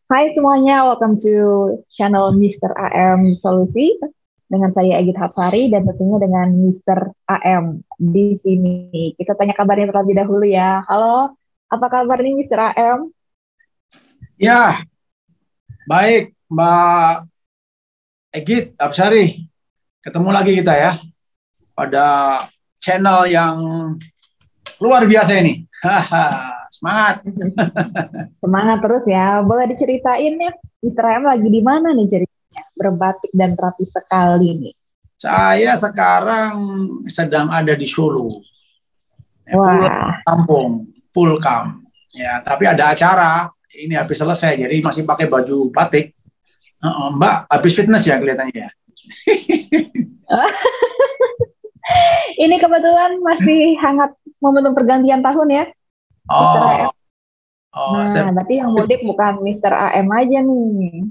Hai semuanya, welcome to channel Mr. AM Solusi dengan saya Egit Hapsari dan tentunya dengan Mr. AM di sini. Kita tanya kabarnya terlebih dahulu ya. Halo, apa kabar nih Mr. AM? Ya, baik Mbak Egit Absari. Ketemu lagi kita ya pada channel yang luar biasa ini. Semangat. Semangat terus ya. Boleh diceritain ya, Mr. AM lagi di mana nih ceritanya? Berbatik dan rapi sekali nih. Saya sekarang sedang ada di Solo. Pulang Wah, kampung, Pulkam. Ya, tapi ada acara. Ini habis selesai, jadi masih pakai baju batik. Mbak, habis fitness ya kelihatannya ya. ini kebetulan masih hangat momentum pergantian tahun ya, Mr. AM. Oh, Nah, berarti yang mudik bukan Mr. AM aja nih.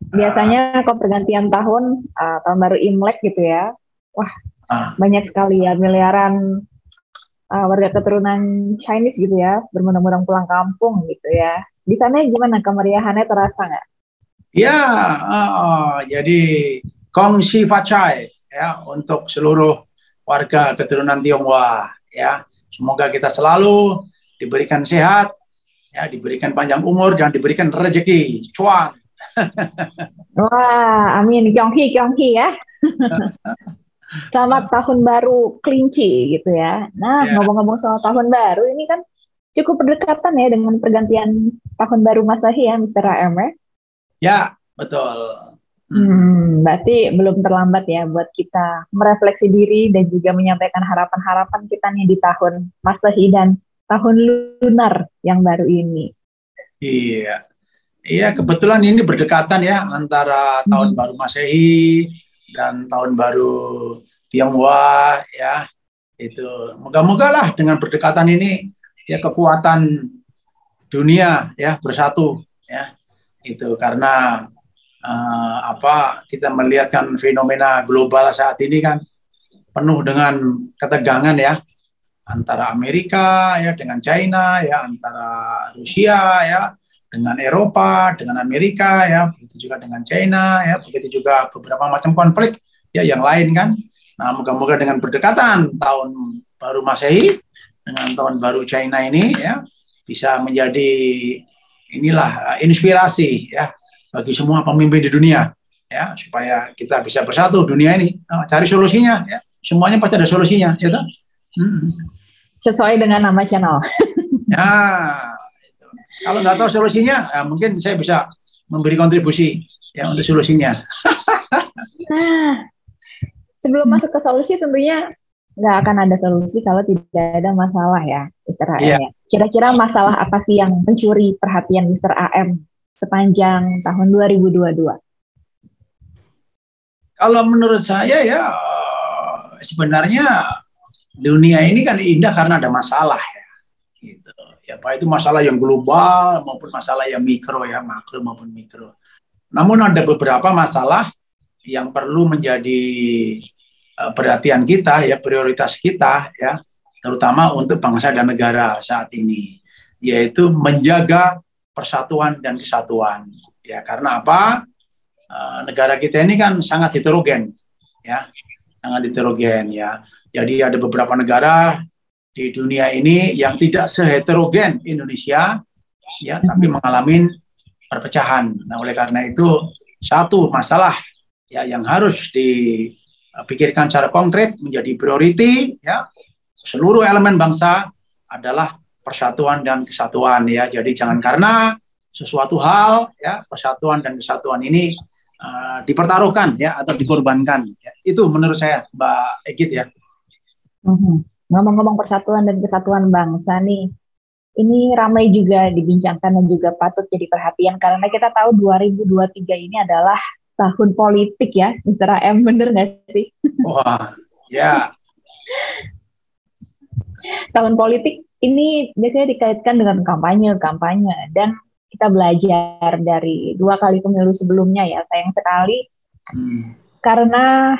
Biasanya kalau pergantian tahun, tahun baru Imlek gitu ya, wah banyak sekali ya miliaran warga keturunan Chinese gitu ya, bermundang-mundang pulang kampung gitu ya. Di sana gimana kemeriahannya terasa nggak? ya, jadi Gong Xi Fa Cai ya untuk seluruh warga keturunan Tionghoa ya. Semoga kita selalu diberikan sehat, ya, diberikan panjang umur dan diberikan rezeki, cuan. Wah, amin, Kyonghi ya. Selamat tahun baru kelinci gitu ya. Nah, Ya, ngomong-ngomong soal tahun baru, ini kan cukup berdekatan ya dengan pergantian tahun baru Masehi ya, Mr. AM ya. ya betul. Berarti belum terlambat ya buat kita merefleksi diri dan juga menyampaikan harapan-harapan kita nih di tahun Masehi dan tahun lunar yang baru ini. Iya, iya kebetulan ini berdekatan ya antara tahun baru Masehi dan tahun baru Tionghoa ya. Itu moga-moga lah dengan berdekatan ini ya kekuatan dunia ya bersatu ya. Itu karena kita melihatkan fenomena global saat ini kan penuh dengan ketegangan ya antara Amerika ya dengan China ya, antara Rusia ya dengan Eropa, dengan Amerika ya, begitu juga dengan China ya, begitu juga beberapa macam konflik ya yang lain kan. Nah, moga-moga dengan berdekatan tahun baru Masehi dengan tahun baru China ini ya bisa menjadi inilah inspirasi ya bagi semua pemimpin di dunia ya supaya kita bisa bersatu dunia ini. Cari solusinya ya, semuanya pasti ada solusinya ya. Sesuai dengan nama channel. Nah, itu. Kalau nggak tahu solusinya, ya mungkin saya bisa memberi kontribusi ya untuk solusinya. Nah, sebelum masuk ke solusi tentunya nggak akan ada solusi kalau tidak ada masalah ya, Mr. AM Iya. ya. Kira-kira masalah apa sih yang mencuri perhatian Mr. AM sepanjang tahun 2022? Kalau menurut saya ya sebenarnya dunia ini kan indah karena ada masalah ya. Gitu. Ya, baik itu masalah yang global maupun masalah yang mikro ya, makro maupun mikro. Namun ada beberapa masalah yang perlu menjadi perhatian kita ya, prioritas kita ya, terutama untuk bangsa dan negara saat ini, yaitu menjaga persatuan dan kesatuan. Ya, karena apa? Negara kita ini kan sangat heterogen ya, sangat heterogen ya. Jadi ada beberapa negara di dunia ini yang tidak seheterogen Indonesia ya, tapi mengalami perpecahan. Nah, oleh karena itu satu masalah ya yang harus dipikirkan secara konkret menjadi priority ya seluruh elemen bangsa adalah persatuan dan kesatuan ya. Jadi jangan karena sesuatu hal ya persatuan dan kesatuan ini dipertaruhkan ya atau dikorbankan. Ya. Itu menurut saya, Mbak Egit ya. Ngomong-ngomong persatuan dan kesatuan bangsa nih, ini ramai juga dibincangkan dan juga patut jadi perhatian karena kita tahu 2023 ini adalah tahun politik ya, Mr. AM, bener nggak sih? Wah, ya. Tahun politik ini biasanya dikaitkan dengan kampanye, dan kita belajar dari 2 kali pemilu sebelumnya ya, sayang sekali karena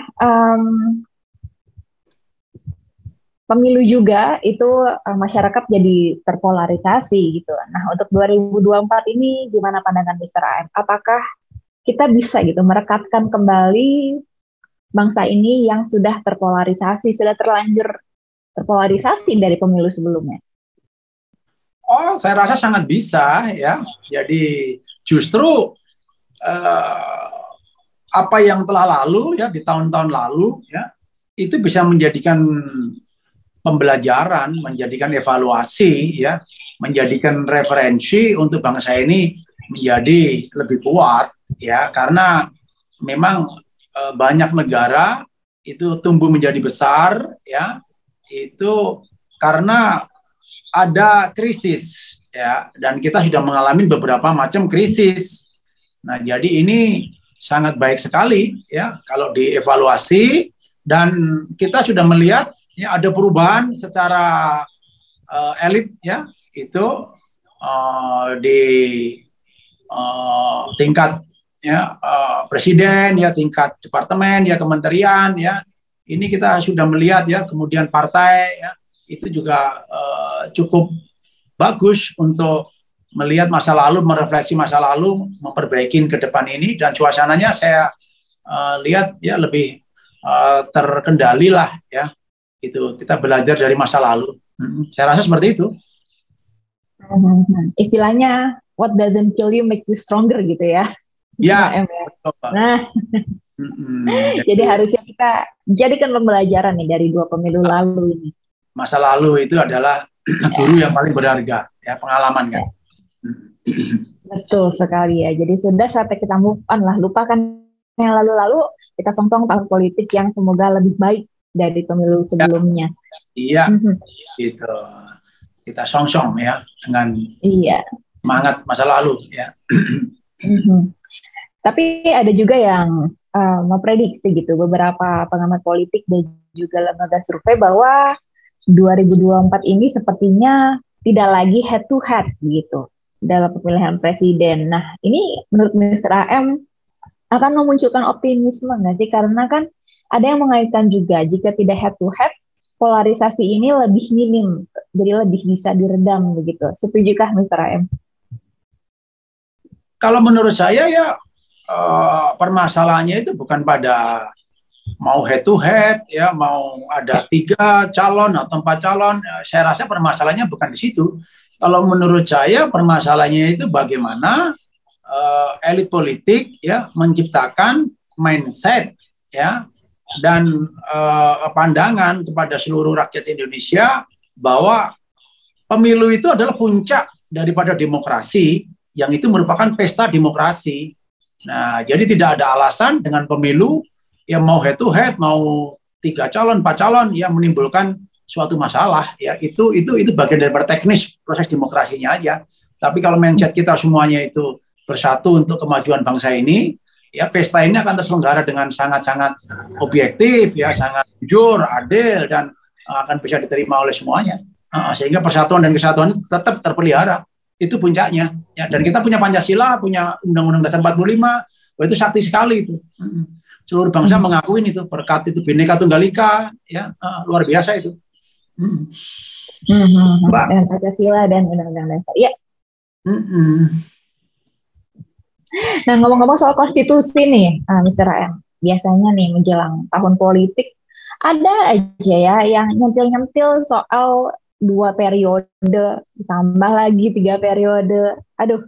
pemilu juga itu masyarakat jadi terpolarisasi gitu. Nah, untuk 2024 ini gimana pandangan Mr. AM? Apakah kita bisa gitu merekatkan kembali bangsa ini yang sudah terpolarisasi, sudah terlanjur terpolarisasi dari pemilu sebelumnya? Oh, saya rasa sangat bisa ya. Jadi justru apa yang telah lalu ya di tahun-tahun lalu ya itu bisa menjadikan pembelajaran, menjadikan evaluasi ya, menjadikan referensi untuk bangsa ini menjadi lebih kuat ya, karena memang banyak negara itu tumbuh menjadi besar ya, itu karena ada krisis ya, dan kita sudah mengalami beberapa macam krisis. Nah, jadi ini sangat baik sekali ya kalau dievaluasi, dan kita sudah melihat ya ada perubahan secara elit ya, itu di tingkat ya presiden ya, tingkat departemen ya, kementerian ya, ini kita sudah melihat ya, kemudian partai ya, itu juga cukup bagus untuk melihat masa lalu, merefleksi masa lalu, memperbaiki ke depan ini, dan suasananya saya lihat ya lebih terkendali lah ya, itu kita belajar dari masa lalu. Saya rasa seperti itu. Istilahnya what doesn't kill you makes you stronger gitu ya. Ya. Nah, jadi harusnya kita jadikan pembelajaran nih dari 2 pemilu lalu ini. Masa lalu itu adalah guru yang paling berharga ya, pengalaman kan. Betul sekali ya. Jadi sudah saatnya kita move on lah, lupakan yang lalu-lalu, kita song-song tahun politik yang semoga lebih baik dari pemilu sebelumnya. Iya, gitu. Kita song-song ya dengan semangat masa lalu ya. Tapi ada juga yang memprediksi gitu, beberapa pengamat politik dan juga lembaga survei bahwa 2024 ini sepertinya tidak lagi head to head gitu dalam pemilihan presiden. Nah, ini menurut Mr. AM akan memunculkan optimisme nggak sih? Karena kan ada yang mengaitkan juga jika tidak head to head, polarisasi ini lebih minim, jadi lebih bisa diredam begitu. Setujukah Mr. AM? Kalau menurut saya ya permasalahannya itu bukan pada mau head to head ya, mau ada 3 calon atau 4 calon. Saya rasa permasalahannya bukan di situ. Kalau menurut saya permasalahannya itu bagaimana elit politik ya menciptakan mindset ya, dan pandangan kepada seluruh rakyat Indonesia bahwa pemilu itu adalah puncak daripada demokrasi, yang itu merupakan pesta demokrasi. Nah, jadi tidak ada alasan dengan pemilu yang mau head to head, mau 3 calon, 4 calon yang menimbulkan suatu masalah ya, itu bagian daripada teknis proses demokrasinya aja. Tapi kalau mindset kita semuanya itu bersatu untuk kemajuan bangsa ini, ya pesta ini akan terselenggara dengan sangat-sangat objektif ya, sangat jujur, adil, dan akan bisa diterima oleh semuanya. Sehingga persatuan dan kesatuan itu tetap terpelihara. Itu puncaknya ya. Dan kita punya Pancasila, punya Undang-Undang Dasar 45, itu sakti sekali itu. Seluruh bangsa mengakuin itu, berkat itu Bhinneka Tunggal Ika ya, luar biasa itu. Dan Pancasila dan Undang-Undang Dasar. Ya. Nah, ngomong-ngomong soal konstitusi nih, Mr. AM, biasanya nih menjelang tahun politik ada aja ya yang nyentil-nyentil soal 2 periode, ditambah lagi 3 periode. Aduh,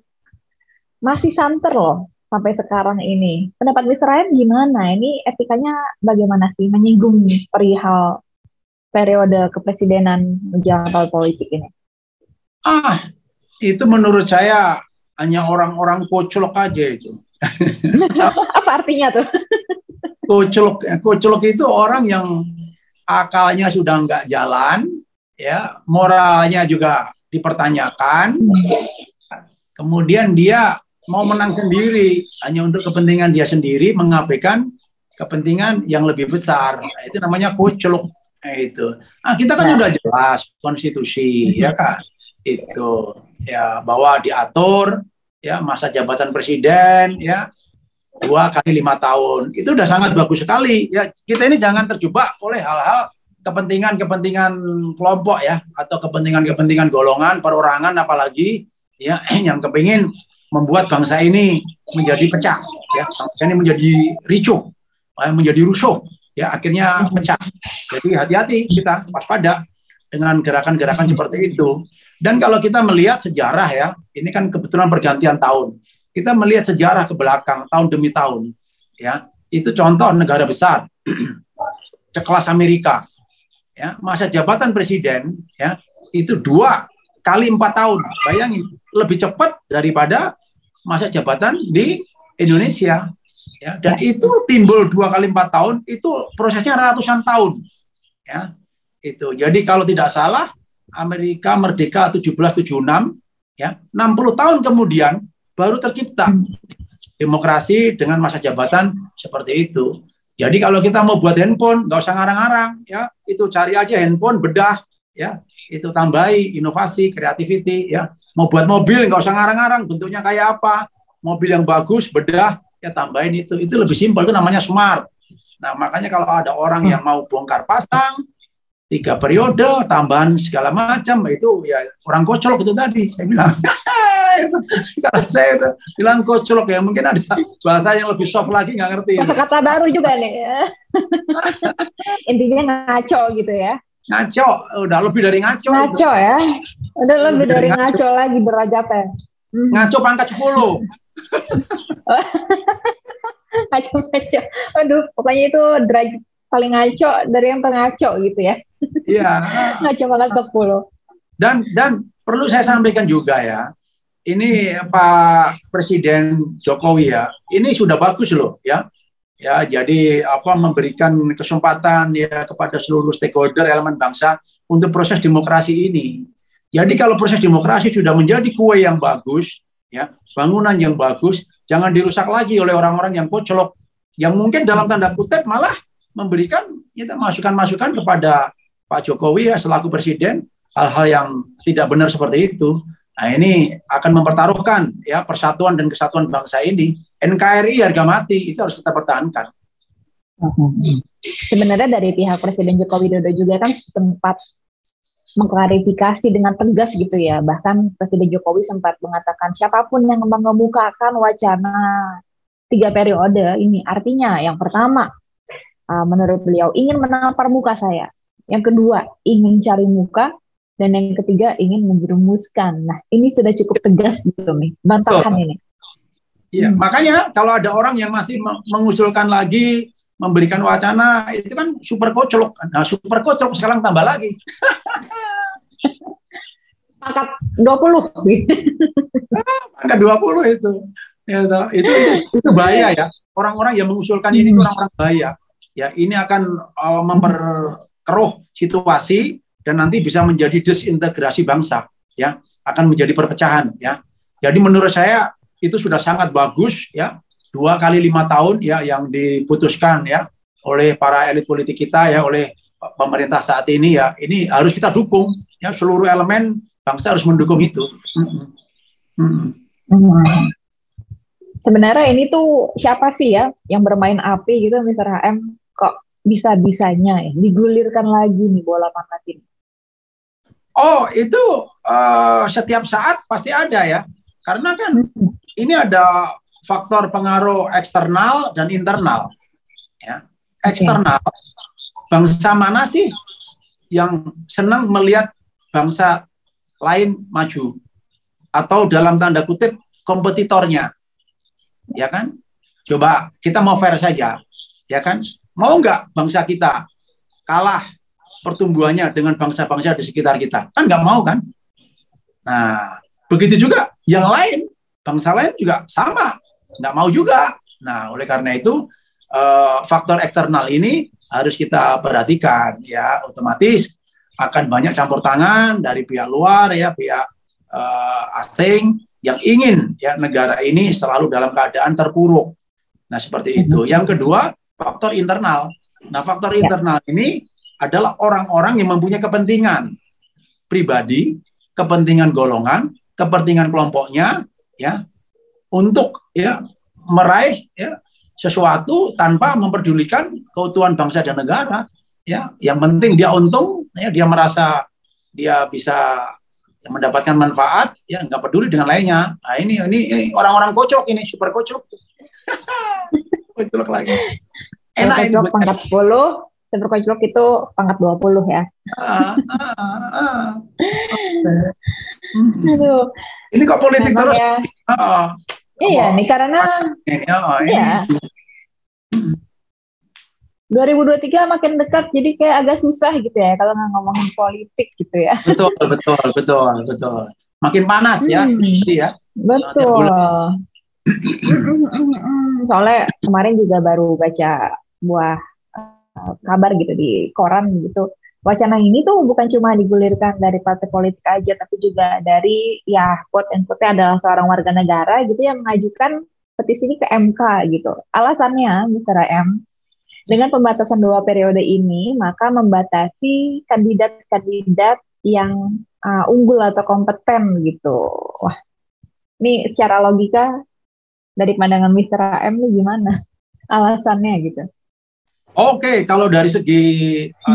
masih santer loh sampai sekarang ini. Pendapat Mr. AM gimana? Ini etikanya bagaimana sih menyinggung perihal periode kepresidenan menjelang tahun politik ini? Itu menurut saya hanya orang-orang koclok aja itu. Apa artinya tuh? Koclok itu orang yang akalnya sudah nggak jalan, ya, moralnya juga dipertanyakan, kemudian dia mau menang sendiri hanya untuk kepentingan dia sendiri, mengabaikan kepentingan yang lebih besar. Itu namanya koclok. Itu. Kita kan sudah jelas konstitusi, ya kan? Itu ya, bahwa diatur ya masa jabatan presiden ya 2 kali 5 tahun. Itu udah sangat bagus sekali ya. Kita ini jangan terjebak oleh hal-hal kepentingan kelompok ya, atau kepentingan golongan, perorangan apalagi ya, yang kepingin membuat bangsa ini menjadi pecah ya, bangsa ini menjadi ricuh, menjadi rusuh ya, akhirnya pecah. Jadi hati-hati, kita waspada dengan gerakan-gerakan seperti itu. Dan kalau kita melihat sejarah ya, ini kan kebetulan pergantian tahun, kita melihat sejarah ke belakang tahun demi tahun ya, itu contoh negara besar sekelas Amerika ya, masa jabatan presiden ya itu 2 kali 4 tahun. Bayangin, lebih cepat daripada masa jabatan di Indonesia ya. Dan itu timbul 2 kali 4 tahun, itu prosesnya ratusan tahun ya. Itu. Jadi kalau tidak salah Amerika merdeka 1776 ya, 60 tahun kemudian baru tercipta demokrasi dengan masa jabatan seperti itu. Jadi kalau kita mau buat handphone, nggak usah ngarang-ngarang, ya, itu cari aja handphone, bedah, ya, itu tambahi inovasi, creativity, ya. Mau buat mobil, nggak usah ngarang-ngarang, bentuknya kayak apa, mobil yang bagus, bedah, ya tambahin itu lebih simpel, itu namanya smart. Nah makanya kalau ada orang yang mau bongkar pasang, 3 periode, tambahan segala macam, itu ya orang kocok itu tadi, saya bilang. Kalau saya itu bilang kocok ya, mungkin ada bahasa yang lebih soft lagi, nggak ngerti. Kata baru juga nih. Intinya ngaco gitu ya. Ngaco, udah lebih dari ngaco. Ngaco itu. Ya, udah lebih dari ngaco lagi derajatnya. Ngaco pangkat 10. Ngaco. Aduh, pokoknya itu derajat paling ngaco dari yang pengaco gitu ya. Iya. Ngaco pangkat 10. Dan perlu saya sampaikan juga ya, ini Pak Presiden Jokowi ya, ini sudah bagus loh ya. Ya, jadi memberikan kesempatan ya kepada seluruh stakeholder elemen bangsa untuk proses demokrasi ini. Jadi kalau proses demokrasi sudah menjadi kue yang bagus, ya, bangunan yang bagus, jangan dirusak lagi oleh orang-orang yang koclok, yang mungkin dalam tanda kutip malah memberikan masukan-masukan kepada Pak Jokowi ya selaku presiden, hal-hal yang tidak benar seperti itu. Nah ini akan mempertaruhkan ya persatuan dan kesatuan bangsa ini. NKRI harga mati, itu harus kita pertahankan. Sebenarnya dari pihak Presiden Joko Widodo juga kan sempat mengklarifikasi dengan tegas gitu ya. Bahkan Presiden Jokowi sempat mengatakan siapapun yang mengemukakan wacana 3 periode ini, artinya yang pertama menurut beliau ingin menampar muka saya, yang kedua ingin cari muka, dan yang ketiga ingin menjerumuskan. Nah, ini sudah cukup tegas gitu nih, bantahan ini. Iya, makanya kalau ada orang yang masih mengusulkan lagi, memberikan wacana, itu kan super koclok. Nah, super koclok sekarang tambah lagi. Pangkat 20. Pangkat 20 itu. Ya, itu bahaya ya. Orang-orang yang mengusulkan ini itu orang-orang bahaya. Ya, ini akan memperkeruh situasi dan nanti bisa menjadi desintegrasi bangsa, ya, akan menjadi perpecahan, ya. Jadi menurut saya itu sudah sangat bagus, ya, 2 kali 5 tahun, ya, yang diputuskan, ya, oleh para elit politik kita, ya, oleh pemerintah saat ini, ya, ini harus kita dukung, ya, seluruh elemen bangsa harus mendukung itu. Sebenarnya ini tuh siapa sih ya yang bermain api gitu, Mr. HM, kok bisa-bisanya ya digulirkan lagi nih bola panas ini? Oh, itu setiap saat pasti ada ya. Karena kan ini ada faktor pengaruh eksternal dan internal. Ya. Eksternal, bangsa mana sih yang senang melihat bangsa lain maju? Atau dalam tanda kutip kompetitornya. Ya kan? Coba kita mau fair saja. Ya kan? Mau nggak bangsa kita kalah pertumbuhannya dengan bangsa-bangsa di sekitar kita? Kan nggak mau kan? Nah, begitu juga yang lain, bangsa lain juga sama, nggak mau juga. Nah, oleh karena itu faktor eksternal ini harus kita perhatikan, ya. Otomatis akan banyak campur tangan dari pihak luar, ya, pihak asing yang ingin ya negara ini selalu dalam keadaan terpuruk. Nah, seperti itu. Yang kedua, faktor internal. Nah, faktor internal ini adalah orang-orang yang mempunyai kepentingan pribadi, kepentingan golongan, kepentingan kelompoknya, ya, untuk ya meraih ya sesuatu tanpa memperdulikan keutuhan bangsa dan negara. ya. Yang penting dia untung, ya, dia merasa dia bisa mendapatkan manfaat, ya nggak peduli dengan lainnya. Nah, ini orang-orang kocok ini, super kocok. Kocok lagi. Enak ini. Kocok pangkat 10, super kocok itu pangkat 20 ya. Aduh. Ini kok politik terus? Ya. Iya, nih karena iya. 2023 makin dekat, jadi kayak agak susah gitu ya kalau nggak ngomongin politik gitu ya. Betul. Makin panas ya, ya. Betul. Soalnya kemarin juga baru baca buah kabar gitu di koran gitu. Wacana ini tuh bukan cuma digulirkan dari partai politik aja, tapi juga dari ya quote and quote adalah seorang warga negara gitu yang mengajukan petisi ini ke MK gitu. Alasannya, Mr. AM, dengan pembatasan 2 periode ini, maka membatasi kandidat-kandidat yang unggul atau kompeten gitu. Wah, ini secara logika dari pandangan Mr. AM ini gimana alasannya gitu? Oke, kalau dari segi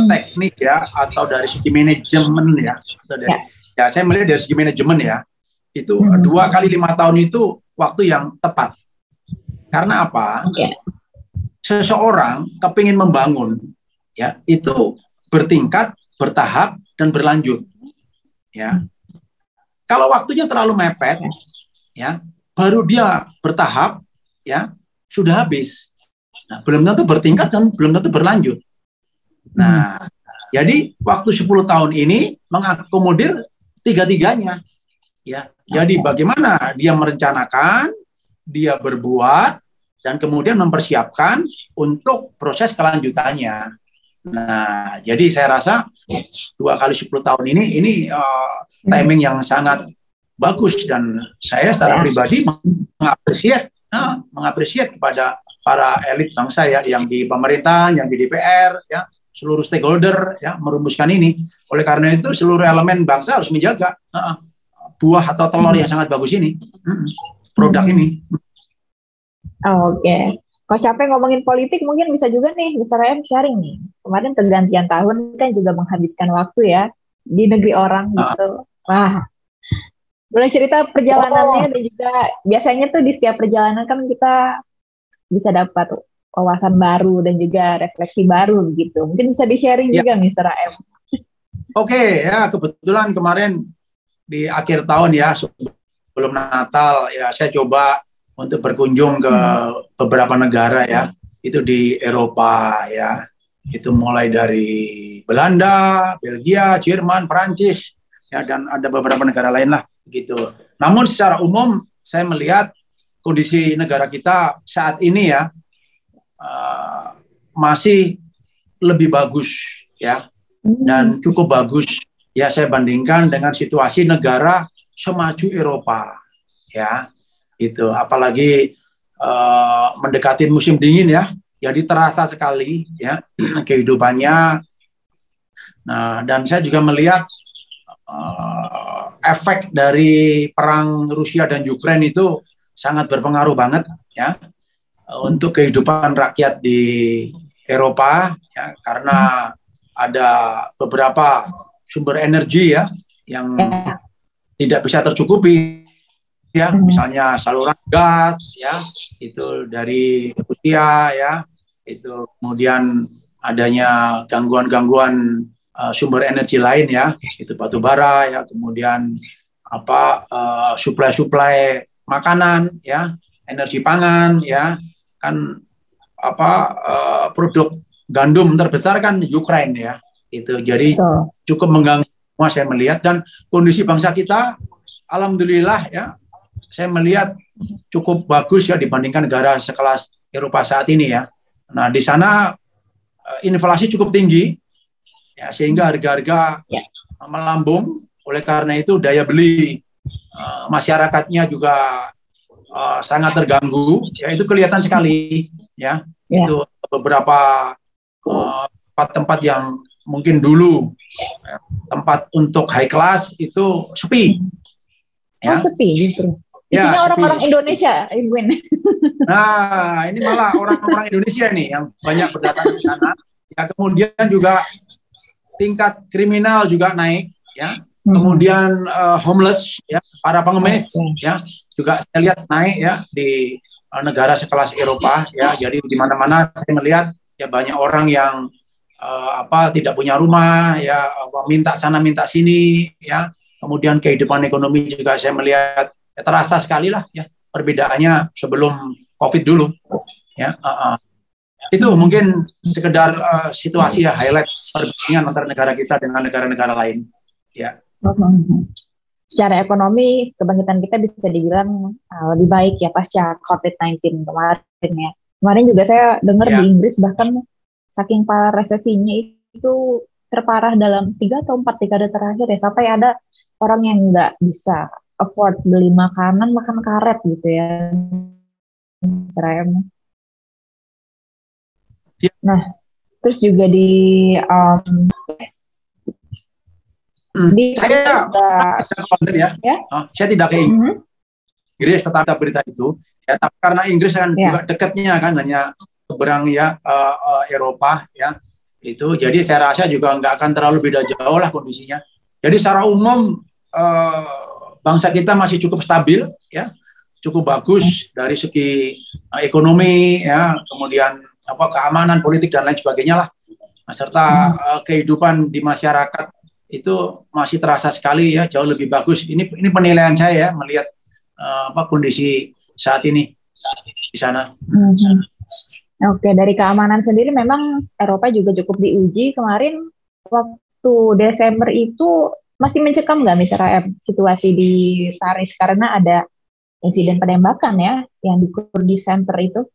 teknik ya, atau dari segi manajemen ya, atau dari, ya saya melihat dari segi manajemen ya, itu 2 kali 5 tahun itu waktu yang tepat. Karena apa? Seseorang kepingin membangun, ya itu bertingkat, bertahap, dan berlanjut. Ya, kalau waktunya terlalu mepet, ya baru dia bertahap, ya sudah habis. Nah, belum tentu bertingkat dan belum tentu berlanjut. Nah, jadi waktu 10 tahun ini mengakomodir 3-tiganya. Ya, jadi bagaimana dia merencanakan, dia berbuat, dan kemudian mempersiapkan untuk proses kelanjutannya. Nah, jadi saya rasa 2 kali 10 tahun ini timing yang sangat bagus, dan saya secara pribadi mengapresiasi kepada para elit bangsa ya, yang di pemerintahan, yang di DPR, ya seluruh stakeholder ya merumuskan ini. Oleh karena itu seluruh elemen bangsa harus menjaga buah atau telur yang sangat bagus ini, produk ini. Oke. Kalau capek ngomongin politik, mungkin bisa juga nih Mr. M sharing nih. Kemarin pergantian tahun kan juga menghabiskan waktu ya di negeri orang gitu. Wah, boleh cerita perjalanannya dan juga biasanya tuh di setiap perjalanan kan kita bisa dapat wawasan baru dan juga refleksi baru gitu. Mungkin bisa di-sharing juga Mr. M. Oke, ya kebetulan kemarin di akhir tahun ya, sebelum Natal ya, saya coba untuk berkunjung ke beberapa negara ya, itu di Eropa ya, itu mulai dari Belanda, Belgia, Jerman, Perancis ya, dan ada beberapa negara lain lah gitu. Namun secara umum saya melihat kondisi negara kita saat ini ya masih lebih bagus ya, dan cukup bagus ya saya bandingkan dengan situasi negara semaju Eropa ya. Itu apalagi mendekati musim dingin ya, jadi terasa sekali ya kehidupannya. Nah, dan saya juga melihat efek dari perang Rusia dan Ukraina itu sangat berpengaruh banget ya untuk kehidupan rakyat di Eropa ya, karena ada beberapa sumber energi ya yang tidak bisa tercukupi ya, misalnya saluran gas ya, itu dari Rusia ya, itu kemudian adanya gangguan-gangguan sumber energi lain ya, itu batu bara ya, kemudian suplai makanan ya, energi pangan ya, kan produk gandum terbesar kan Ukraina ya, itu jadi cukup mengganggu semua saya melihat. Dan kondisi bangsa kita alhamdulillah ya, saya melihat cukup bagus ya dibandingkan negara sekelas Eropa saat ini ya. Nah, di sana inflasi cukup tinggi ya, sehingga harga-harga melambung. Oleh karena itu daya beli masyarakatnya juga sangat terganggu ya, itu kelihatan sekali ya. Itu beberapa tempat-tempat yang mungkin dulu tempat untuk high class itu sepi ya. Sepi justru. Isinya orang-orang Indonesia, Ibu. Nah, ini malah orang-orang Indonesia nih yang banyak berdatangan ke sana Ya, kemudian juga tingkat kriminal juga naik, ya. Kemudian homeless, ya, para pengemis, ya, juga saya lihat naik, ya, di negara sekelas Eropa, ya. Jadi di mana-mana saya melihat ya banyak orang yang tidak punya rumah, ya, minta sana minta sini, ya. Kemudian kehidupan ekonomi juga saya melihat ya, terasa sekali lah, ya, perbedaannya sebelum COVID dulu, ya. Itu mungkin sekedar situasi ya, highlight perbandingan antara negara kita dengan negara-negara lain. Ya. Secara ekonomi kebangkitan kita bisa dibilang lebih baik ya pasca COVID-19 kemarin ya. Kemarin juga saya dengar di Inggris bahkan saking parah resesinya itu terparah dalam 3 atau 4 dekade terakhir ya, sampai ada orang yang nggak bisa afford beli makanan, makan karet gitu ya. Nah, terus juga di saya tidak ke Inggris tentang berita itu, ya, tapi karena Inggris kan juga dekatnya kan hanya seberang ya Eropa, ya, itu, jadi saya rasa juga nggak akan terlalu beda jauh lah kondisinya. Jadi secara umum bangsa kita masih cukup stabil, ya, cukup bagus dari segi ekonomi, ya, kemudian keamanan politik dan lain sebagainya lah, serta kehidupan di masyarakat itu masih terasa sekali ya jauh lebih bagus. Ini penilaian saya ya melihat kondisi saat ini di sana. Oke, dari keamanan sendiri memang Eropa juga cukup diuji kemarin waktu Desember itu. Masih mencekam nggak misalnya situasi di Paris karena ada insiden penembakan ya yang di Kurdish Center itu?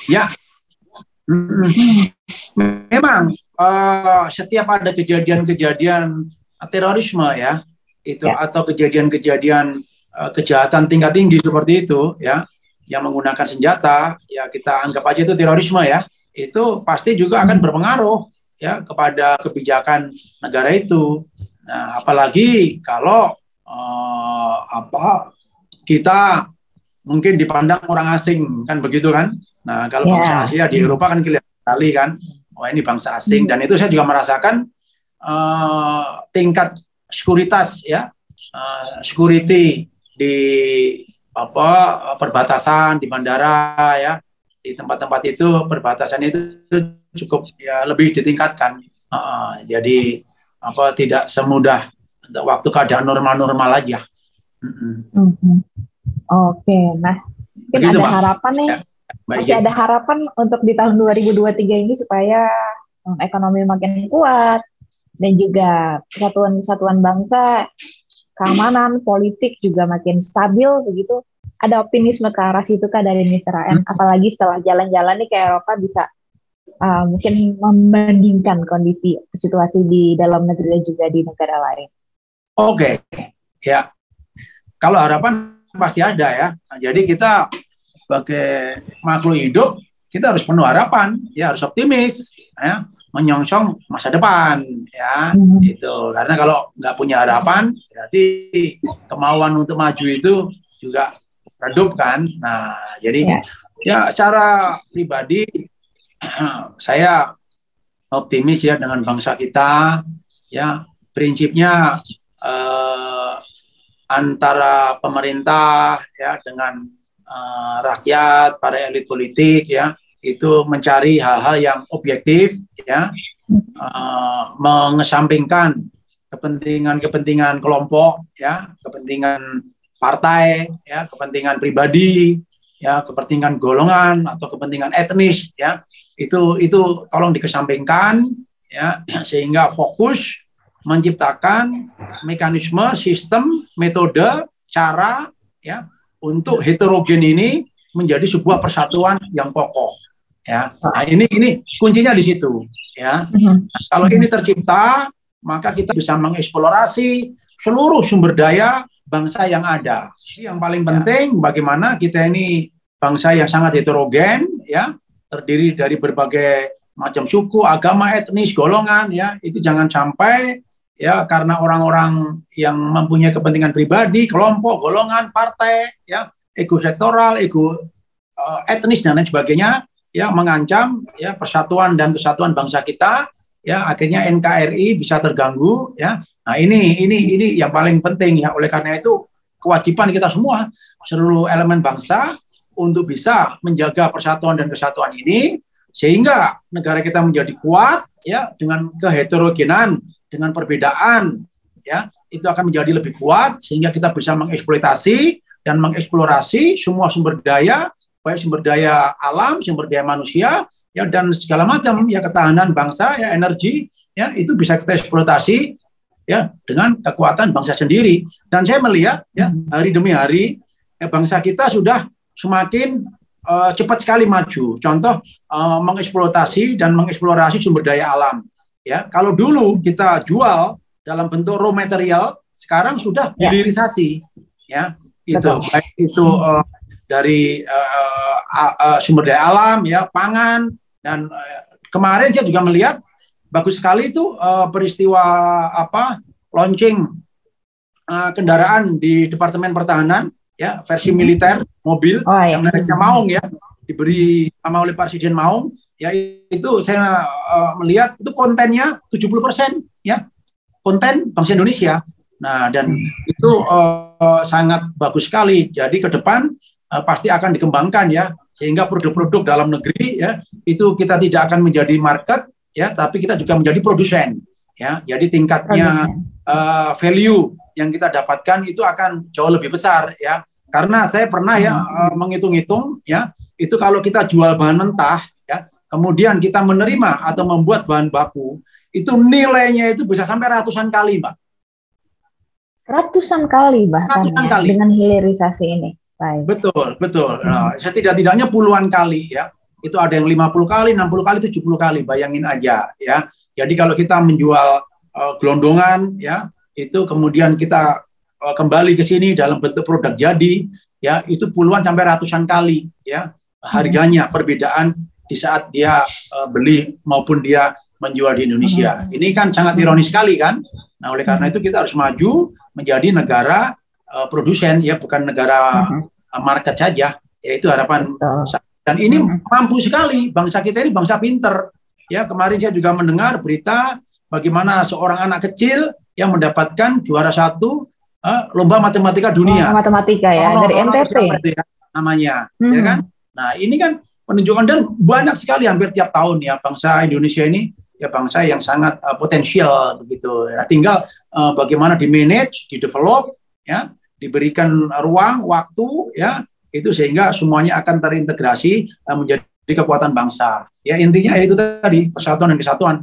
Ya, memang setiap ada kejadian-kejadian terorisme ya, itu atau kejadian-kejadian kejahatan tingkat tinggi seperti itu ya, yang menggunakan senjata, ya kita anggap aja itu terorisme ya, itu pasti juga akan berpengaruh ya kepada kebijakan negara itu. Nah, apalagi kalau kita mungkin dipandang orang asing kan begitu kan. Nah, kalau bangsa Asia di Eropa kan kelihatan sekali kan, wah ini bangsa asing, dan itu saya juga merasakan tingkat sekuritas ya, security di perbatasan di bandara ya, di tempat-tempat itu perbatasan itu cukup ya lebih ditingkatkan. Jadi tidak semudah waktu keadaan normal-normal aja. Oke, nah mungkin begitu, ada harapan nih. Ya. Masih ada harapan untuk di tahun 2023 ini supaya ekonomi makin kuat dan juga kesatuan bangsa, keamanan, politik juga makin stabil begitu. Ada optimisme ke arah situ kah dari Mr. AM? Apalagi setelah jalan-jalan nih ke Eropa bisa mungkin membandingkan kondisi situasi di dalam negeri dan juga di negara lain. Oke, ya. Kalau harapan pasti ada ya. Nah, jadi kita sebagai makhluk hidup, kita harus penuh harapan, ya harus optimis, ya, menyongsong masa depan, ya, itu. Karena kalau nggak punya harapan, berarti kemauan untuk maju itu juga redup kan. Nah, jadi ya secara pribadi saya optimis ya dengan bangsa kita, ya prinsipnya antara pemerintah ya dengan rakyat, para elit politik ya, itu mencari hal-hal yang objektif ya, mengesampingkan kepentingan kelompok ya, kepentingan partai ya, kepentingan pribadi ya, kepentingan golongan atau kepentingan etnis ya, itu tolong dikesampingkan ya, sehingga fokus menciptakan mekanisme, sistem, metode, cara ya untuk heterogen ini menjadi sebuah persatuan yang kokoh ya. Nah, ini kuncinya di situ ya. Nah, kalau ini tercipta, maka kita bisa mengeksplorasi seluruh sumber daya bangsa yang ada. Yang paling penting bagaimana kita ini bangsa yang sangat heterogen ya, terdiri dari berbagai macam suku, agama, etnis, golongan ya. Itu jangan sampai ya karena orang-orang yang mempunyai kepentingan pribadi, kelompok, golongan, partai, ya, ego sektoral, ego etnis dan lain sebagainya, ya mengancam ya persatuan dan kesatuan bangsa kita, ya akhirnya NKRI bisa terganggu, ya. Nah, ini yang paling penting ya. Oleh karena itu kewajiban kita semua seluruh elemen bangsa untuk bisa menjaga persatuan dan kesatuan ini sehingga negara kita menjadi kuat ya dengan keheterogenan, dengan perbedaan ya, itu akan menjadi lebih kuat sehingga kita bisa mengeksploitasi dan mengeksplorasi semua sumber daya, baik sumber daya alam, sumber daya manusia ya dan segala macam ya, ketahanan bangsa ya, energi ya, itu bisa kita eksploitasi ya dengan kekuatan bangsa sendiri. Dan saya melihat ya hari demi hari ya, bangsa kita sudah semakin cepat sekali maju. Contoh mengeksploitasi dan mengeksplorasi sumber daya alam. Ya, kalau dulu kita jual dalam bentuk raw material, sekarang sudah hilirisasi. Ya, itu baik itu dari sumber daya alam, ya pangan, dan kemarin saya juga melihat bagus sekali itu peristiwa launching kendaraan di Departemen Pertahanan ya, versi militer mobil yang mereknya Maung ya, diberi nama oleh Presiden Maung ya, itu saya melihat itu kontennya 70% ya konten bangsa Indonesia. Nah, dan itu sangat bagus sekali. Jadi ke depan pasti akan dikembangkan ya, sehingga produk-produk dalam negeri ya itu kita tidak akan menjadi market ya, tapi kita juga menjadi produsen ya. Jadi tingkatnya value yang kita dapatkan itu akan jauh lebih besar ya. Karena saya pernah ya menghitung-hitung ya, itu kalau kita jual bahan mentah ya, kemudian kita menerima atau membuat bahan baku, itu nilainya itu bisa sampai ratusan kali, Mbak. Ratusan kali bahkan ratusan kali dengan hilirisasi ini. Baik. Betul. Nah, setidak-tidaknya puluhan kali ya. Itu ada yang 50 kali, 60 kali, 70 kali, bayangin aja ya. Jadi kalau kita menjual gelondongan ya, itu kemudian kita kembali ke sini dalam bentuk produk jadi ya, itu puluhan sampai ratusan kali ya harganya, perbedaan di saat dia beli maupun dia menjual di Indonesia. Ini kan sangat ironis sekali kan. Nah, oleh karena itu kita harus maju menjadi negara produsen ya, bukan negara market saja. Ya, itu harapan. Dan ini mampu sekali, bangsa kita ini bangsa pinter. Ya, kemarin saya juga mendengar berita bagaimana seorang anak kecil yang mendapatkan juara 1 lomba matematika dunia. Matematika ya, dari NTT namanya, ya kan? Nah, ini kan menunjukkan, dan banyak sekali hampir tiap tahun ya bangsa Indonesia ini ya bangsa yang sangat potensial begitu. Ya, tinggal bagaimana di manage, di develop, ya, diberikan ruang, waktu, ya, itu sehingga semuanya akan terintegrasi menjadi kekuatan bangsa. Ya, intinya itu tadi, persatuan dan kesatuan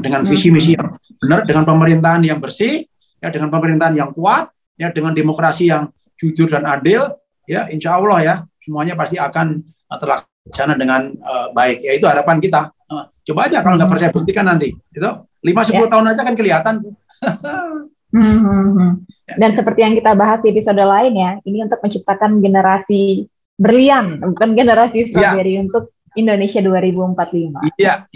dengan visi misi yang benar, dengan pemerintahan yang bersih, ya, dengan pemerintahan yang kuat, ya, dengan demokrasi yang jujur dan adil, ya, insya Allah ya semuanya pasti akan terlaksana dengan baik. Ya, itu harapan kita. Coba aja kalau nggak percaya buktikan nanti. Itu 5-10 tahun aja kan kelihatan. Dan seperti yang kita bahas di episode lain ya, ini untuk menciptakan generasi berlian, bukan generasi strawberry untuk Indonesia 2045. Iya.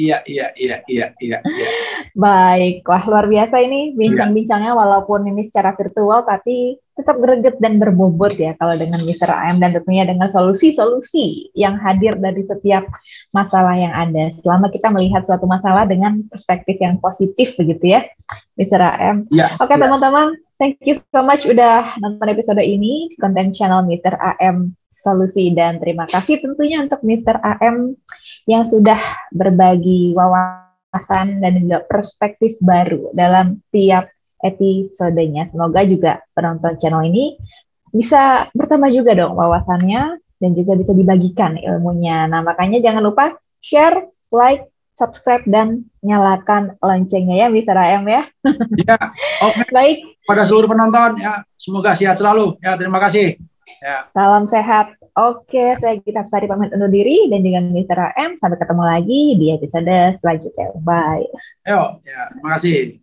Baik, wah luar biasa ini bincang-bincangnya, walaupun ini secara virtual tapi tetap greget dan berbobot ya kalau dengan Mr. AM, dan tentunya dengan solusi-solusi yang hadir dari setiap masalah yang ada. Selama kita melihat suatu masalah dengan perspektif yang positif begitu ya, Mr. AM. Oke, teman-teman, thank you so much udah nonton episode ini konten channel Mr. AM Solusi, dan terima kasih tentunya untuk Mr. AM yang sudah berbagi wawasan dan juga perspektif baru dalam tiap episodenya. Semoga juga penonton channel ini bisa bertambah juga dong wawasannya dan juga bisa dibagikan ilmunya. Nah, makanya jangan lupa share, like, subscribe, dan nyalakan loncengnya ya, Mr. AM ya. Ya, oke. Baik. Pada seluruh penonton ya, semoga sehat selalu. Ya, terima kasih. Ya. Salam sehat. Oke, saya Gita Pesari pamit undur diri, dan dengan Mr. AM sampai ketemu lagi di episode selanjutnya. Bye. Ayo, ya, terima kasih.